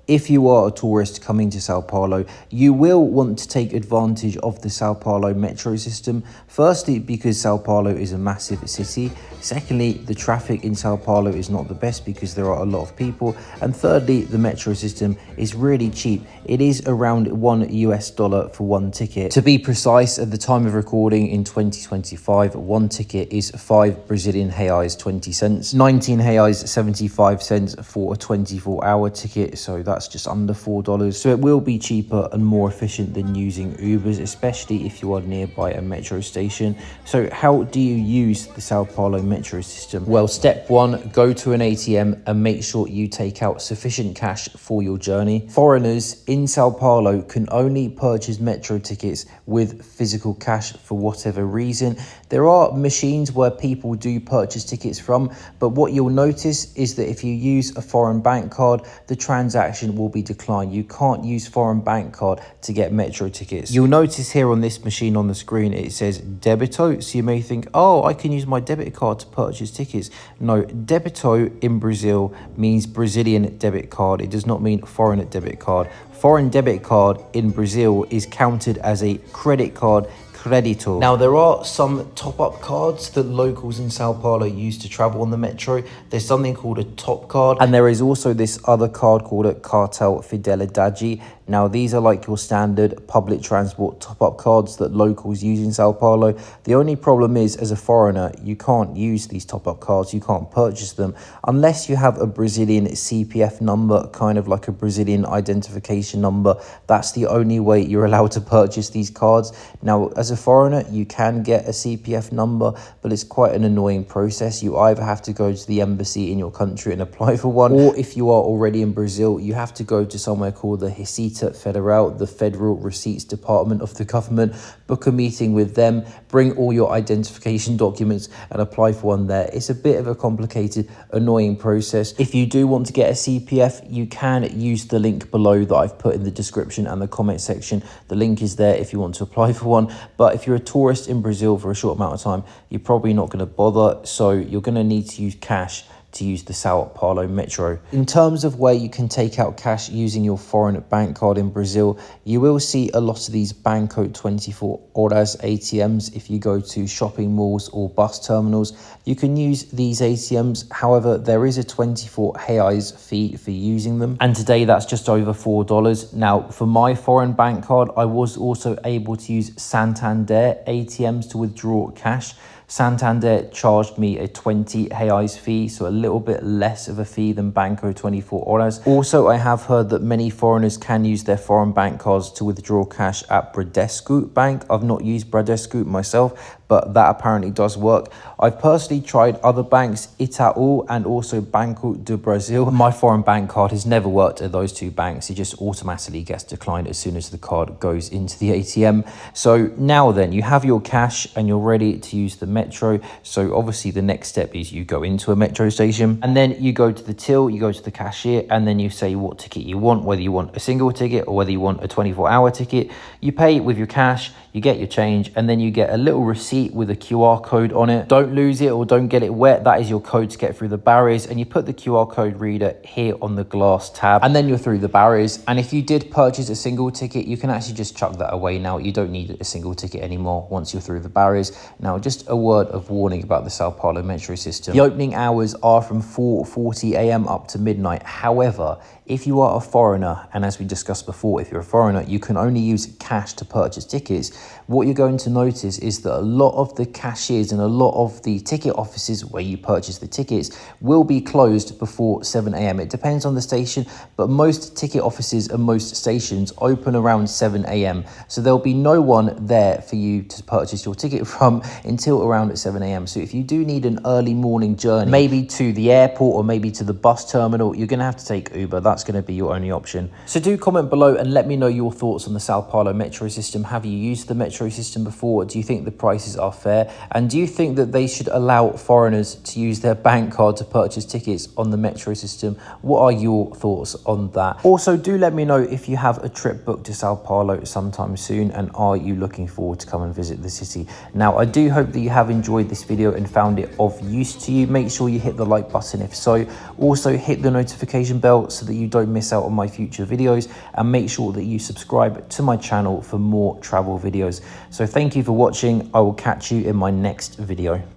if you are a tourist coming to Sao Paulo, you will want to take advantage of the Sao Paulo metro system. Firstly, because Sao Paulo is a massive city. Secondly, the traffic in Sao Paulo is not the best because there are a lot of people. And thirdly, the metro system is really cheap. It is around $1 for one ticket. To be precise, at the time of recording in 2025, one ticket is 5 Brazilian reais 20 cents, 19 reais 75 cents for a 24-hour ticket. So that's just under $4. So it will be cheaper and more efficient than using Ubers, especially if you are nearby a metro station. So how do you use the Sao Paulo metro system? Well, step one, go to an ATM and make sure you take out sufficient cash for your journey. Foreigners in Sao Paulo can only purchase metro tickets with physical cash for whatever reason. There are machines where people do purchase tickets from, but what you'll notice is that if you use a foreign bank card, the transaction will be declined. You can't use foreign bank card to get metro tickets. You'll notice here on this machine on the screen, it says debito. So you may think, oh, I can use my debit card to purchase tickets. No, debito in Brazil means Brazilian debit card. It does not mean foreign debit card. Foreign debit card in Brazil is counted as a credit card. Credito. Now, there are some top-up cards that locals in Sao Paulo use to travel on the metro. There's something called a top card, and there is also this other card called a Cartel Fidelidade. Now, these are like your standard public transport top-up cards that locals use in Sao Paulo. The only problem is, as a foreigner, you can't use these top-up cards. You can't purchase them unless you have a Brazilian CPF number, kind of like a Brazilian identification number. That's the only way you're allowed to purchase these cards. Now, as a foreigner, you can get a CPF number, but it's quite an annoying process. You either have to go to the embassy in your country and apply for one, or if you are already in Brazil, you have to go to somewhere called the Receita Federal, the Federal Receipts Department of the government, book a meeting with them, bring all your identification documents and apply for one there. It's a bit of a complicated, annoying process. If you do want to get a CPF, you can use the link below that I've put in the description and the comment section. The link is there if you want to apply for one. But if you're a tourist in Brazil for a short amount of time, you're probably not going to bother. So you're going to need to use cash to use the Sao Paulo metro. In terms of where you can take out cash using your foreign bank card in Brazil, you will see a lot of these Banco 24 Horas ATMs if you go to shopping malls or bus terminals. You can use these ATMs, however, there is a 24 reais fee for using them, and today that's just over $4. Now, for my foreign bank card, I was also able to use Santander ATMs to withdraw cash. Santander charged me a 20 reais fee, so a little bit less of a fee than Banco 24 Horas. Also, I have heard that many foreigners can use their foreign bank cards to withdraw cash at Bradesco Bank. I've not used Bradesco myself, but that apparently does work. I've personally tried other banks, Itaú and also Banco do Brasil. My foreign bank card has never worked at those two banks. It just automatically gets declined as soon as the card goes into the ATM. So now then, you have your cash and you're ready to use the metro. So obviously the next step is you go into a metro station and then you go to the till, you go to the cashier, and then you say what ticket you want, whether you want a single ticket or whether you want a 24-hour ticket. You pay with your cash, you get your change, and then you get a little receipt with a QR code on it. Don't lose it or don't get it wet. That is your code to get through the barriers, and you put the QR code reader here on the glass tab, and then you're through the barriers. And if you did purchase a single ticket, you can actually just chuck that away now. You don't need a single ticket anymore once you're through the barriers. Now, just a word of warning about the Sao Paulo metro system. The opening hours are from 4:40 a.m. up to midnight. However, if you are a foreigner, and as we discussed before, if you're a foreigner, you can only use cash to purchase tickets. What you're going to notice is that a lot of the cashiers and a lot of the ticket offices where you purchase the tickets will be closed before 7 a.m. It depends on the station, but most ticket offices and most stations open around 7 a.m. So there'll be no one there for you to purchase your ticket from until around 7 a.m. So if you do need an early morning journey, maybe to the airport or maybe to the bus terminal, you're going to have to take Uber. That's going to be your only option. So do comment below and let me know your thoughts on the Sao Paulo metro system. Have you used the metro system before? Do you think the prices are fair? And do you think that they should allow foreigners to use their bank card to purchase tickets on the metro system? What are your thoughts on that? Also, do let me know if you have a trip booked to Sao Paulo sometime soon, and are you looking forward to come and visit the city? Now, I do hope that you have enjoyed this video and found it of use to you. Make sure you hit the like button if so. Also, hit the notification bell so that you you don't miss out on my future videos, and make sure that you subscribe to my channel for more travel videos. So thank you for watching. I will catch you in my next video.